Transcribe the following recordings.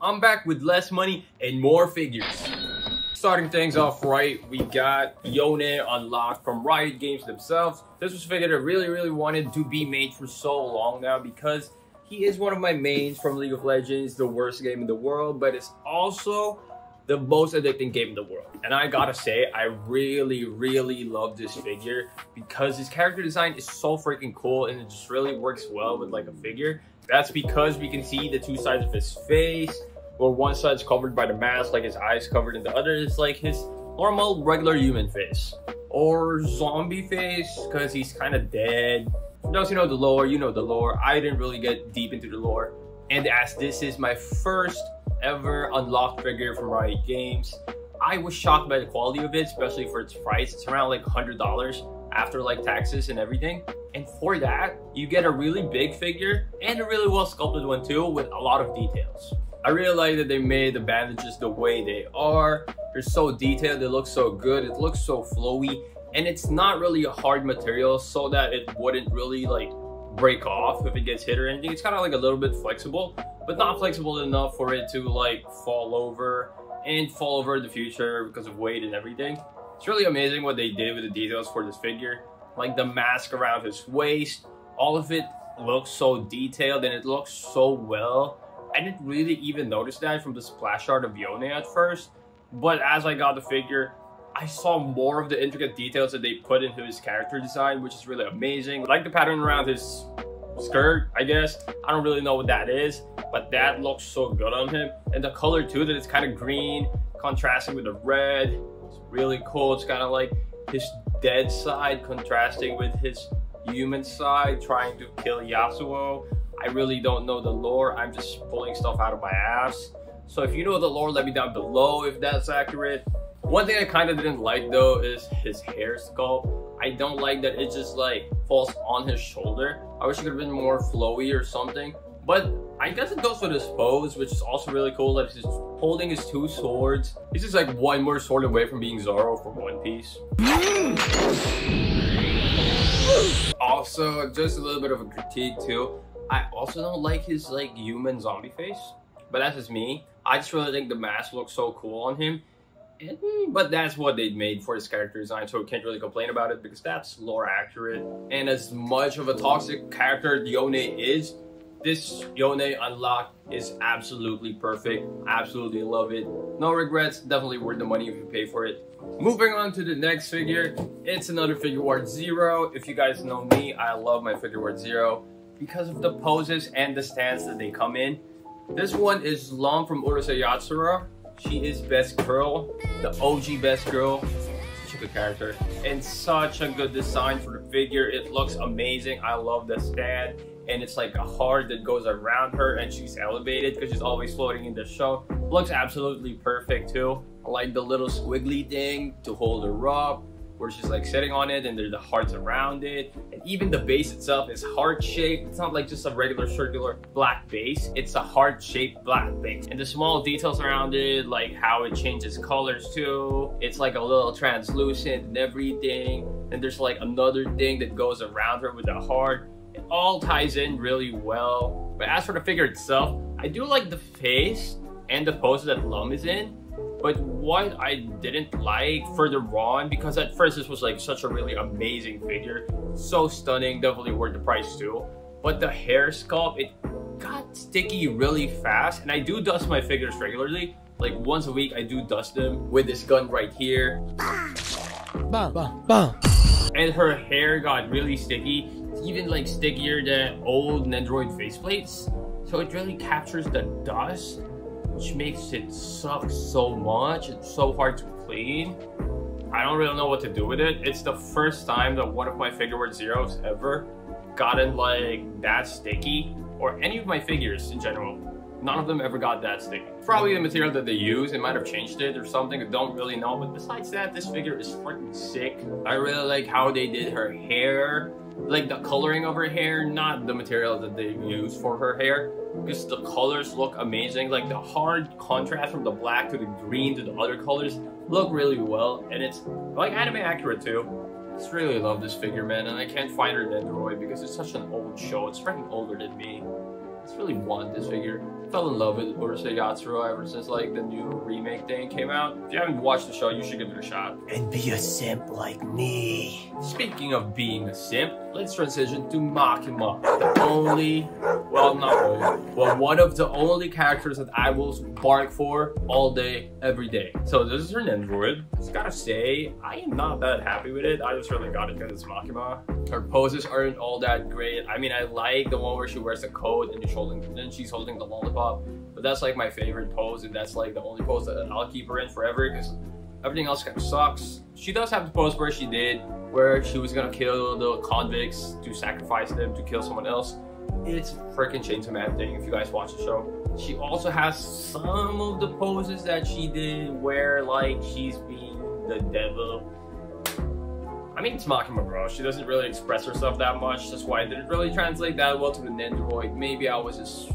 I'm back with less money and more figures. Starting things off right, we got Undead Unlocked from Riot Games themselves. This was a figure that I really wanted to be made for so long now because he is one of my mains from League of Legends, the worst game in the world, but it's also the most addicting game in the world. And I gotta say, I really love this figure because his character design is so freaking cool and it just really works well with like a figure. That's because we can see the two sides of his face, where one side's covered by the mask, like his eyes covered, and the other is like his normal regular human face. Or zombie face, because he's kind of dead. For those who know the lore, you know the lore. I didn't really get deep into the lore. And as this is my first ever unlocked figure from Riot Games, I was shocked by the quality of it, especially for its price. It's around like $100 after like taxes and everything. And for that, you get a really big figure and a really well sculpted one too, with a lot of details. I really like that they made the bandages the way they are. They're so detailed, they look so good, it looks so flowy, and it's not really a hard material so that it wouldn't really like break off if it gets hit or anything. It's kind of like a little bit flexible, but not flexible enough for it to like fall over in the future because of weight and everything. It's really amazing what they did with the details for this figure. Like the mask around his waist, all of it looks so detailed and it looks so well. I didn't really even notice that from the splash art of Undead at first, but as I got the figure, I saw more of the intricate details that they put into his character design, which is really amazing. I like the pattern around his skirt, I guess. I don't really know what that is, but that looks so good on him. And the color too, that it's kind of green, contrasting with the red. It's really cool. It's kind of like his dead side contrasting with his human side, trying to kill Yasuo. I really don't know the lore. I'm just pulling stuff out of my ass. So if you know the lore, let me down below if that's accurate. One thing I kind of didn't like though is his hair sculpt. I don't like that it just like falls on his shoulder. I wish it could have been more flowy or something. But I guess it goes with his pose, which is also really cool that he's holding his two swords. He's just like one more sword away from being Zoro from One Piece. Also, just a little bit of a critique too. I also don't like his like human zombie face, but that's just me. I just really think the mask looks so cool on him. But that's what they made for his character design, so I can't really complain about it because that's lore accurate. And as much of a toxic character Undead is, this Undead Unlocked is absolutely perfect. Absolutely love it. No regrets, definitely worth the money if you pay for it. Moving on to the next figure, it's another figure ward 0. If you guys know me, I love my figure ward 0 because of the poses and the stance that they come in. This one is Lum from Urusei Yatsura. She is best girl, the OG best girl. Such a good character and such a good design for the figure. It looks amazing. I love the stand, and it's like a heart that goes around her and she's elevated because she's always floating in the show. Looks absolutely perfect too. I like the little squiggly thing to hold her up, where she's like sitting on it and there's the hearts around it. And even the base itself is heart-shaped. It's not like just a regular circular black base. It's a heart-shaped black base. And the small details around it, like how it changes colors too. It's like a little translucent and everything. And there's like another thing that goes around her with the heart. It all ties in really well. But as for the figure itself, I do like the face and the pose that Lum is in. But what I didn't like further on, because at first this was like such a really amazing figure, so stunning, definitely worth the price too. But the hair sculpt, it got sticky really fast, and I do dust my figures regularly. Like once a week I do dust them with this gun right here. And her hair got really sticky, even like stickier than old Nendoroid faceplates. So it really captures the dust, which makes it suck so much. It's so hard to clean. I don't really know what to do with it. It's the first time that one of my figure ward 0s ever gotten like that sticky, or any of my figures in general. None of them ever got that sticky. Probably the material that they use, it might have changed it or something, I don't really know. But besides that, this figure is freaking sick. I really like how they did her hair, like the coloring of her hair, not the material that they use for her hair, because the colors look amazing. Like the hard contrast from the black to the green to the other colors look really well, and it's like anime accurate too. I just really love this figure, man, and I can't find her Nendoroid because it's such an old show. It's freaking older than me. I just really want this figure. fell in love with Yatsuro ever since like the new remake thing came out. If you haven't watched the show, you should give it a shot. And be a simp like me. Speaking of being a simp, let's transition to Makima. The only, well not really, well one of the only characters that I will bark for all day, every day. So this is her Nendroid. Just gotta say, I am not that happy with it. I just really got it because it's Makima. Her poses aren't all that great. I mean, I like the one where she wears the coat and she's holding the lollipop, but that's like my favorite pose, and that's like the only pose that I'll keep her in forever because everything else kind of sucks. She does have the pose where she did, where she was gonna kill the convicts to sacrifice them to kill someone else. It's a freaking Chainsaw Man thing if you guys watch the show. She also has some of the poses that she did where like she's being the devil. I mean, it's Makima, bro. She doesn't really express herself that much. That's why it didn't really translate that well to the Nendroid. Maybe I was just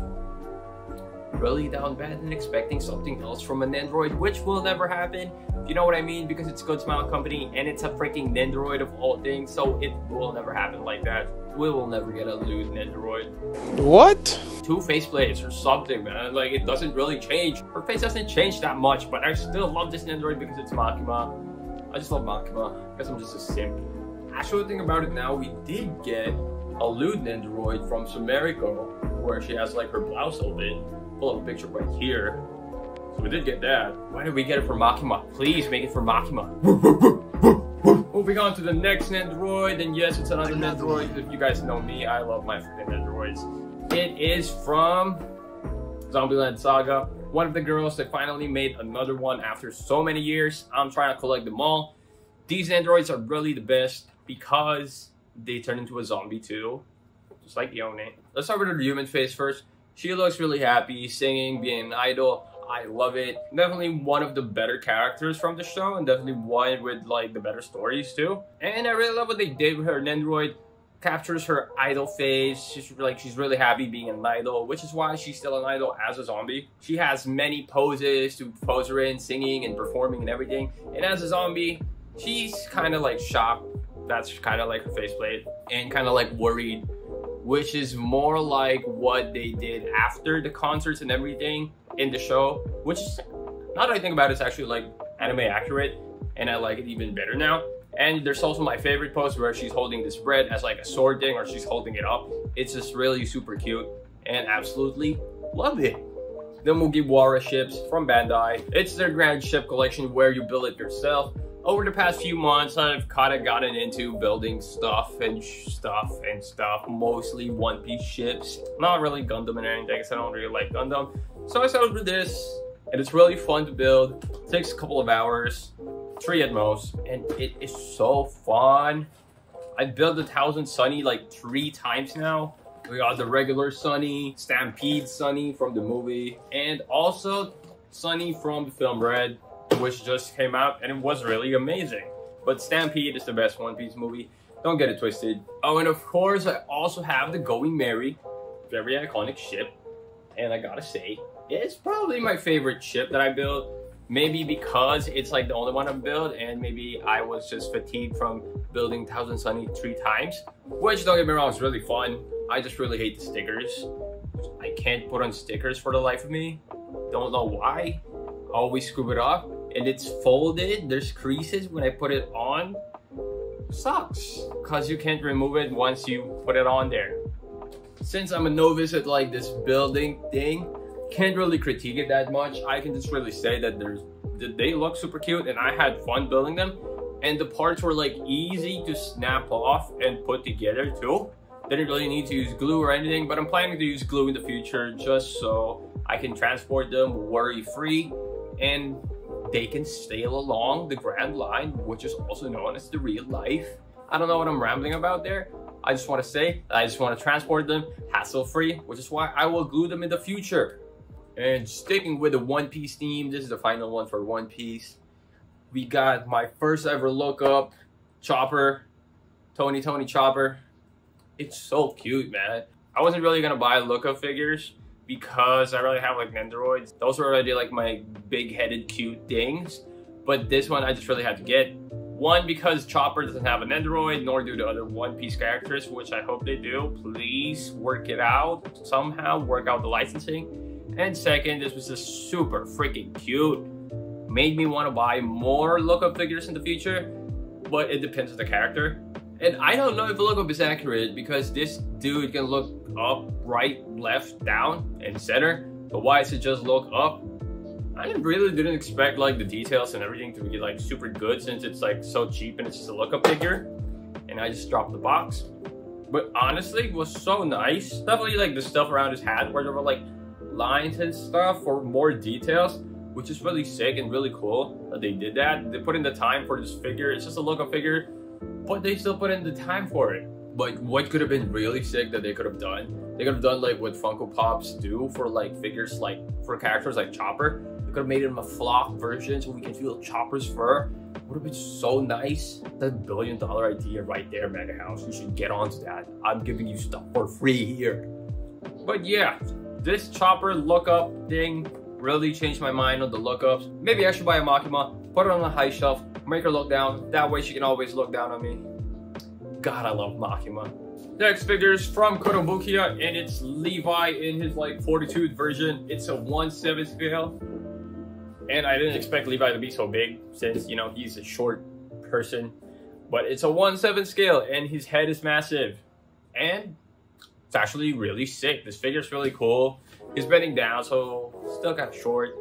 really down bad and expecting something else from a Nendroid, which will never happen. You know what I mean? Because it's Good Smile Company and it's a freaking Nendroid of all things, so it will never happen like that. We will never get a lewd Nendroid. What? 2 faceplates or something, man. Like, it doesn't really change. Her face doesn't change that much, but I still love this Nendroid because it's Makima. I just love Makima. I guess I'm just a simp. Actually, think about it now, we did get a lewd Nendroid from Sumeriko, where she has like her blouse open. Pull up a picture right here. So we did get that. Why did we get it for Makima? Please make it for Makima. Moving on to the next Nendroid, and yes, it's another Nendroid. If you guys know me, I love my freaking Nendroids. It is from Zombieland Saga. One of the girls that finally made another one after so many years. I'm trying to collect them all. These Nendroids are really the best because they turn into a zombie too, just like Yone. Let's start with her human face first. She looks really happy, singing, being an idol. I love it. Definitely one of the better characters from the show, and definitely one with like the better stories too. And I really love what they did with her. Nendroid captures her idol phase. She's really happy being an idol, which is why she's still an idol as a zombie. She has many poses to pose her in, singing and performing and everything. And as a zombie, she's kind of like shocked. That's kind of like her faceplate, and kind of like worried, which is more like what they did after the concerts and everything in the show, which is, now that I think about it, it's actually like anime accurate, and I like it even better now. And there's also my favorite pose where she's holding this bread as like a sword thing, or she's holding it up. It's just really super cute and absolutely love it. The Mugiwara ships from Bandai. It's their grand ship collection where you build it yourself. Over the past few months, I've kind of gotten into building stuff, mostly One Piece ships. Not really Gundam and anything, because I don't really like Gundam. So I settled with this, and it's really fun to build. It takes a couple of hours, 3 at most, and it is so fun. I built the 1000 Sunny like 3 times now. We got the regular Sunny, Stampede Sunny from the movie, and also Sunny from the film Red, which just came out, and it was really amazing. But Stampede is the best One Piece movie. Don't get it twisted. Oh, and of course, I also have the Going Merry, very iconic ship. And I gotta say, it's probably my favorite ship that I built. Maybe because it's like the only one I've built, and maybe I was just fatigued from building 1000 Sunny 3 times. Which, don't get me wrong, it's really fun. I just really hate the stickers. I can't put on stickers for the life of me. Don't know why. I always screw it up. And it's folded. There's creases when I put it on. Sucks. Because you can't remove it once you put it on there. Since I'm a novice at like this building thing, can't really critique it that much. I can just really say that they look super cute and I had fun building them. And the parts were like easy to snap off and put together too. Didn't really need to use glue or anything, but I'm planning to use glue in the future just so I can transport them worry-free and they can sail along the Grand Line, which is also known as the real life. I don't know what I'm rambling about there. I just want to say that I just want to transport them hassle-free, which is why I will glue them in the future. And sticking with the One Piece theme, this is the final one for One Piece. We got my first ever lookup, Chopper, Tony Chopper. It's so cute, man. I wasn't really gonna buy lookup figures because I really have like Nendoroids. Those were already like my big-headed cute things. But this one I just really had to get. One, because Chopper doesn't have a Nendoroid, nor do the other One Piece characters, which I hope they do. Please work it out somehow, work out the licensing. And second, this was just super freaking cute. Made me want to buy more lookup figures in the future, but it depends on the character. And I don't know if the lookup is accurate because this dude can look up, right, left, down, and center. But why does it just look up? I really didn't expect like the details and everything to be like super good since it's like so cheap and it's just a lookup figure. And I just dropped the box. But honestly, it was so nice. Definitely like the stuff around his hat where there were like lines and stuff for more details, which is really sick and really cool that they did that. They put in the time for this figure. It's just a lookup figure, but they still put in the time for it. But what could have been really sick that they could have done? They could have done like what Funko Pops do for like figures, like for characters like Chopper. They could have made him a flock version so we can feel Chopper's fur. Would have been so nice. That $1 billion idea right there, Mega House. You should get onto that. I'm giving you stuff for free here. But yeah, this Chopper lookup thing really changed my mind on the lookups. Maybe I should buy a Makima, put it on a high shelf, make her look down. That way she can always look down on me. God, I love Makima. Next figure is from Kotobukiya, and it's Levi in his like 42th version. It's a 1/7 scale. And I didn't expect Levi to be so big since, you know, he's a short person. But it's a 1/7 scale and his head is massive. And it's actually really sick. This figure's really cool. He's bending down, so still kind of short.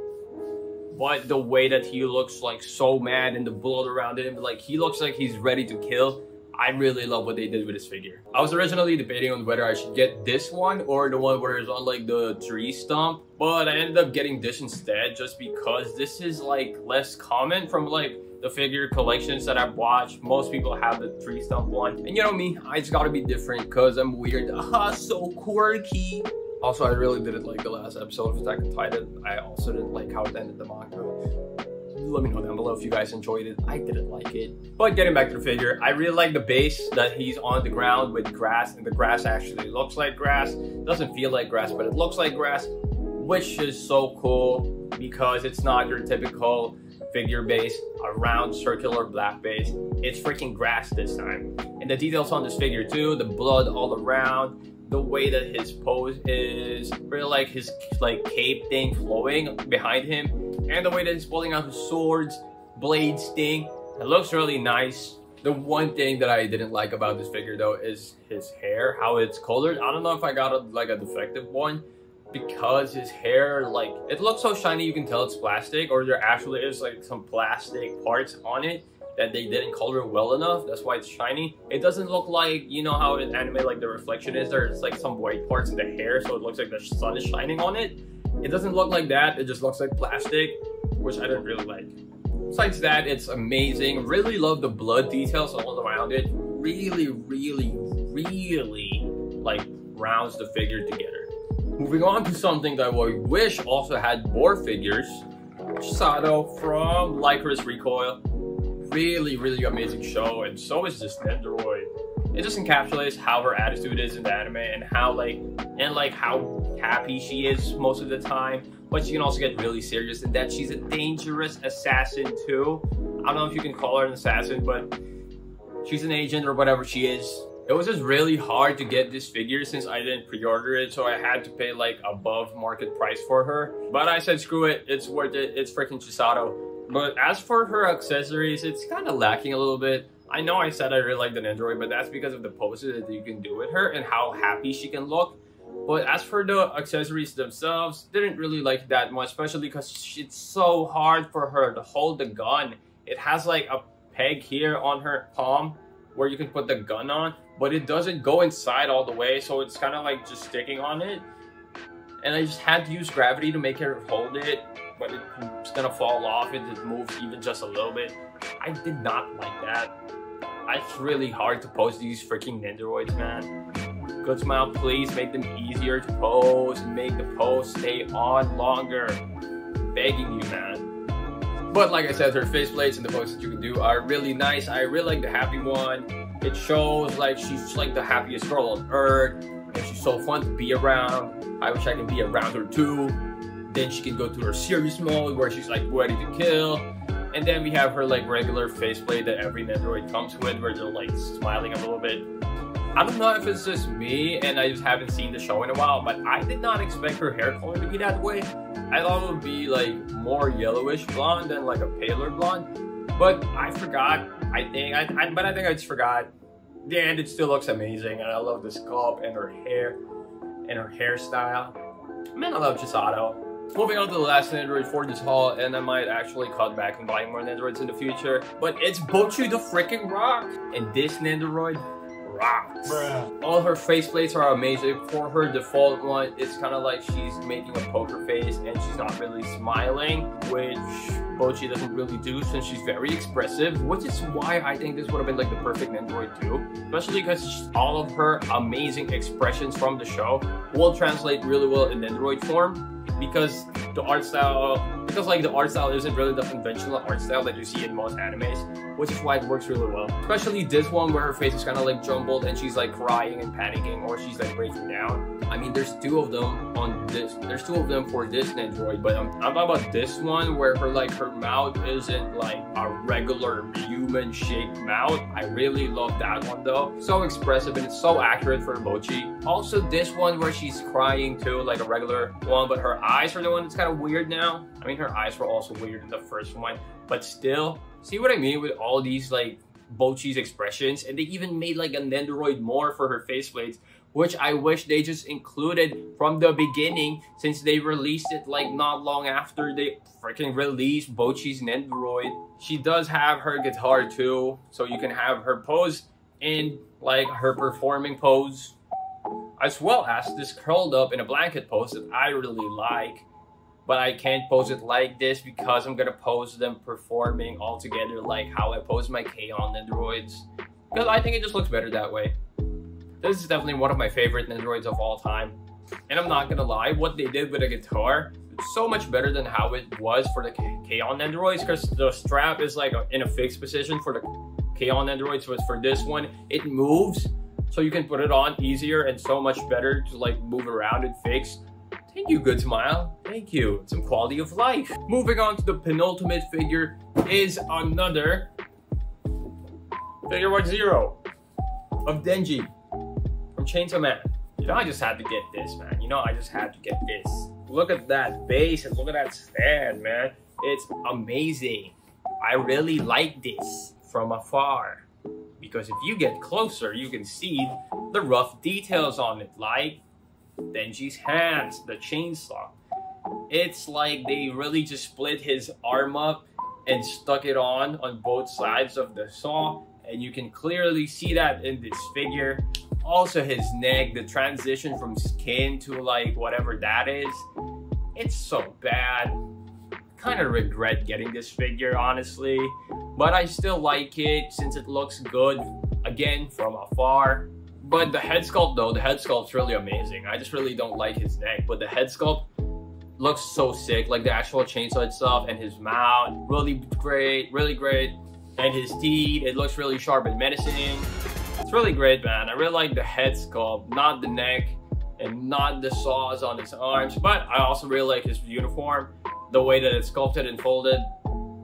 But the way that he looks like so mad and the blood around him, like he looks like he's ready to kill. I really love what they did with this figure. I was originally debating on whether I should get this one or the one where it's on like the tree stump, but I ended up getting this instead just because this is like less common from like the figure collections that I've watched. Most people have the tree stump one, and you know me, I just gotta be different because I'm weird. So quirky. Also, I really didn't like the last episode of Attack on Titan. I also didn't like how it ended the manga. Let me know down below if you guys enjoyed it. I didn't like it. But getting back to the figure, I really like the base that he's on the ground with grass, and the grass actually looks like grass. Doesn't feel like grass, but it looks like grass, which is so cool because it's not your typical figure base, a round circular black base. It's freaking grass this time. And the details on this figure too, the blood all around, the way that his pose is, really like his like cape thing flowing behind him, and the way that he's pulling out his swords, blades thing. It looks really nice. The one thing that I didn't like about this figure though is his hair, how it's colored. I don't know if I got like a defective one because his hair, like, it looks so shiny you can tell it's plastic, or there actually is like some plastic parts on it that they didn't color well enough. That's why it's shiny. It doesn't look like, you know how in anime like the reflection is, there's like some white parts in the hair so it looks like the sun is shining on it. It doesn't look like that. It just looks like plastic, which I didn't really like. Besides that, it's amazing. Really love the blood details all around it. Really like rounds the figure together. Moving on to something that I wish also had more figures. Chisato from Lycra's Recoil. Really amazing show, and so is this Nendoroid. It just encapsulates how her attitude is in the anime and how how happy she is most of the time, but she can also get really serious in that she's a dangerous assassin too. I don't know if you can call her an assassin, but she's an agent or whatever she is. It was just really hard to get this figure since I didn't pre-order it, so I had to pay like above market price for her. But I said screw it, it's worth it, it's freaking Chisato. But as for her accessories, it's kind of lacking a little bit. I know I said I really like the Nendoroid, but that's because of the poses that you can do with her and how happy she can look. But as for the accessories themselves, didn't really like that much, especially because it's so hard for her to hold the gun. It has like a peg here on her palm where you can put the gun on, but it doesn't go inside all the way, so it's kind of like just sticking on it. And I just had to use gravity to make her hold it, but it's gonna fall off if it moves even just a little bit. I did not like that. It's really hard to pose these freaking Nendoroids, man. Good Smile, please make them easier to pose and make the pose stay on longer. Begging you, man. But like I said, her faceplates and the poses that you can do are really nice. I really like the happy one. It shows like she's like the happiest girl on earth, and she's so fun to be around. I wish I could be around her too. Then she can go to her serious mode where she's like ready to kill. And then we have her like regular faceplate that every Nendoroid comes with, where they're like smiling a little bit. I don't know if it's just me and I just haven't seen the show in a while, but I did not expect her hair color to be that way. I thought it would be like more yellowish blonde than like a paler blonde, but I forgot. I think I just forgot. The end, it still looks amazing, and I love the sculpt and her hair and her hairstyle. Man, I love Chisato. Moving on to the last Nandroid for this haul, and I might actually cut back on buying more Nandroids in the future, but it's Bochi the freaking Rock, and this Nandroid rocks. Bruh. All her faceplates are amazing. For her default one, it's kind of like she's making a poker face and she's not really smiling, which Bochi doesn't really do since she's very expressive, which is why I think this would have been like the perfect Nandroid too, especially because all of her amazing expressions from the show will translate really well in Nandroid form. Because the art style isn't really the conventional art style that you see in most animes, which is why it works really well. Especially this one where her face is kind of like jumbled and she's like crying and panicking, or she's like breaking down. I mean, there's two of them on this. There's two of them for this Nandroid, but I'm talking about this one where her mouth isn't like a regular human-shaped mouth. I really love that one though. So expressive and it's so accurate for Bochi. Also, this one where she's crying too, like a regular one, but her eyes are the one that's kind of weird now. I mean, her eyes were also weird in the first one, but still, see what I mean with all these like Bochi's expressions? And they even made like a Nandroid more for her faceplates, which I wish they just included from the beginning, since they released it like not long after they freaking released Bochi's Nandroid. She does have her guitar too, so you can have her pose in like her performing pose, as well as this curled up in a blanket pose that I really like. But I can't pose it like this because I'm gonna pose them performing all together like how I pose my K-On! Nandroids, because I think it just looks better that way. This is definitely one of my favorite Nandroids of all time. And I'm not gonna lie, what they did with the guitar, it's so much better than how it was for the K-On! Nandroids, because the strap is like in a fixed position for the K-On! Nandroids, but for this one, it moves, so you can put it on easier and so much better to like move around and fix. Thank you, Good Smile. Thank you. Some quality of life. Moving on to the penultimate figure is another Figure 10 of Denji from Chainsaw Man. You know, I just had to get this, man. You know, I just had to get this. Look at that base and look at that stand, man. It's amazing. I really like this from afar, because if you get closer, you can see the rough details on it, like Denji's hands, the chainsaw. It's like they really just split his arm up and stuck it on both sides of the saw, and you can clearly see that in this figure. Also his neck, the transition from skin to like whatever that is, it's so bad. Kind of regret getting this figure, honestly, but I still like it since it looks good, again, from afar. But the head sculpt though, the head sculpt's really amazing. I just really don't like his neck, but the head sculpt looks so sick. Like the actual chainsaw itself and his mouth, really great, really great. And his teeth, it looks really sharp and menacing. It's really great, man. I really like the head sculpt, not the neck and not the saws on his arms. But I also really like his uniform, the way that it's sculpted and folded.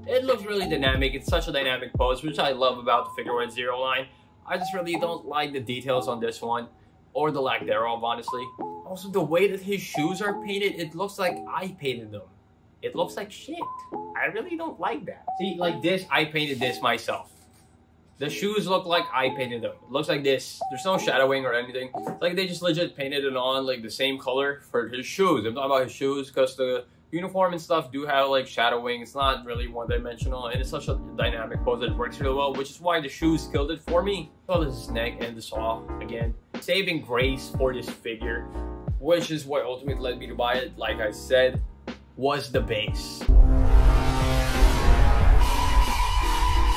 It looks really dynamic. It's such a dynamic pose, which I love about the Figure 10 line. I just really don't like the details on this one, or the lack thereof, honestly. Also, the way that his shoes are painted, it looks like I painted them. It looks like shit. I really don't like that. See, like this, I painted this myself. The shoes look like I painted them. It looks like this. There's no shadowing or anything. It's like they just legit painted it on like the same color for his shoes. I'm talking about his shoes because the uniform and stuff do have like shadowing. It's not really one-dimensional, and it's such a dynamic pose that it works really well, which is why the shoes killed it for me. So this is neck and the saw again. Saving grace for this figure, which is what ultimately led me to buy it, like I said, was the base.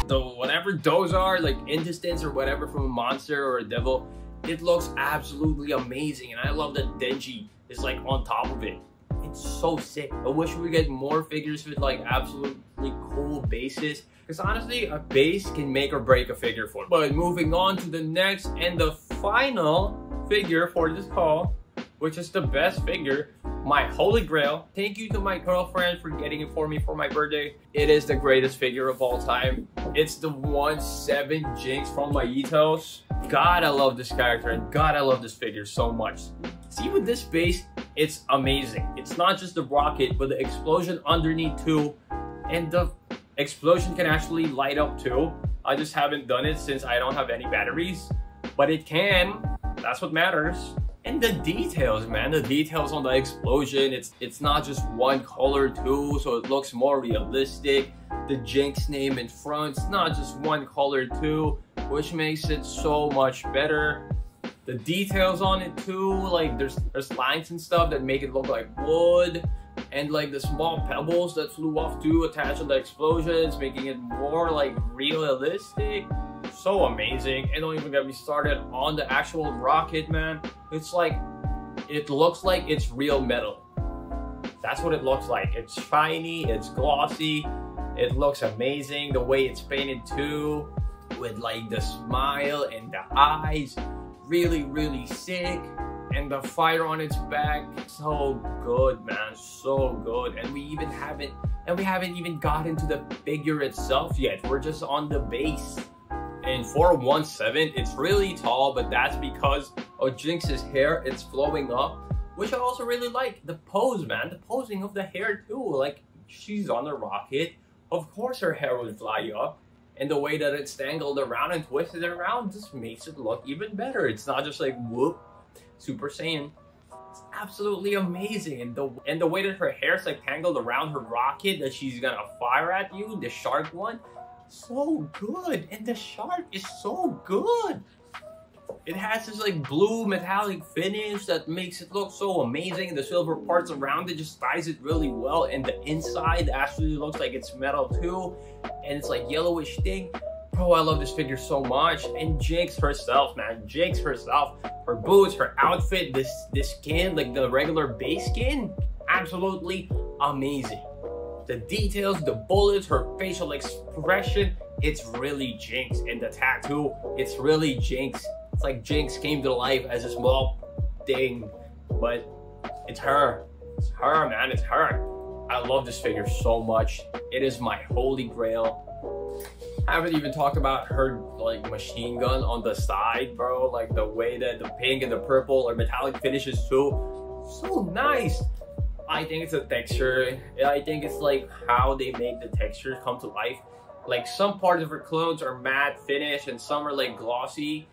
Whatever those are, like intestines or whatever from a monster or a devil, it looks absolutely amazing, and I love that Denji is like on top of it. It's so sick. I wish we get more figures with like absolutely cool bases, because honestly, a base can make or break a figure for me. But moving on to the next and the final figure for this haul, which is the best figure, my holy grail. Thank you to my girlfriend for getting it for me for my birthday. It is the greatest figure of all time. It's the 1/7 Jinx from my Ethos. God, I love this character, and God, I love this figure so much. See, with this base, it's amazing. It's not just the rocket, but the explosion underneath too. And the explosion can actually light up too. I just haven't done it since I don't have any batteries. But it can. That's what matters. And the details, man. The details on the explosion. It's not just one color too, so it looks more realistic. The Jinx name in front, it's not just one color too, which makes it so much better. The details on it too, like there's lines and stuff that make it look like wood, and like the small pebbles that flew off too attached to the explosions, making it more like realistic. So amazing. And don't even get me started on the actual rocket, man. It's like, it looks like it's real metal. That's what it looks like. It's shiny, it's glossy, it looks amazing. The way it's painted too, with like the smile and the eyes, really, really sick. And the fire on its back, so good, man, so good. And we haven't even gotten to the figure itself yet. We're just on the base. And for 1/7, it's really tall, but that's because of Jinx's hair. It's flowing up, which I also really like. The pose, man, the posing of the hair too. Like, she's on the rocket, of course her hair would fly up. And the way that it's tangled around and twisted around just makes it look even better. It's not just like, whoop, Super Saiyan. It's absolutely amazing. And the way that her hair's like tangled around her rocket that she's gonna fire at you, the shark one, so good. And the shark is so good. It has this like blue metallic finish that makes it look so amazing. The silver parts around it just ties it really well. And the inside actually looks like it's metal too. And it's like yellowish thing. Bro, I love this figure so much. And Jinx herself, man. Jinx herself. Her boots, her outfit, this skin, like the regular base skin. Absolutely amazing. The details, the bullets, her facial expression. It's really Jinx. And the tattoo, it's really Jinx. It's like Jinx came to life as a small thing, but it's her. It's her, man. It's her. I love this figure so much. It is my holy grail. I haven't even talked about her like machine gun on the side, bro. Like the way that the pink and the purple or metallic finishes too. So nice. I think it's a texture. I think it's like how they make the textures come to life. Like some parts of her clothes are matte finish and some are like glossy.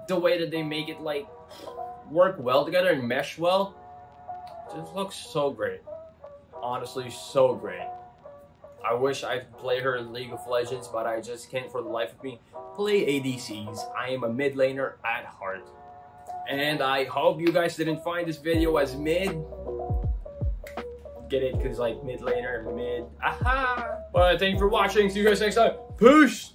The way that they make it like work well together and mesh well just looks so great. Honestly, so great. I wish I could play her in League of Legends, but I just can't for the life of me play ADCs. I am a mid laner at heart. And I hope you guys didn't find this video as mid. Get it? Because like mid laner and mid. Aha! But thank you for watching. See you guys next time. Peace!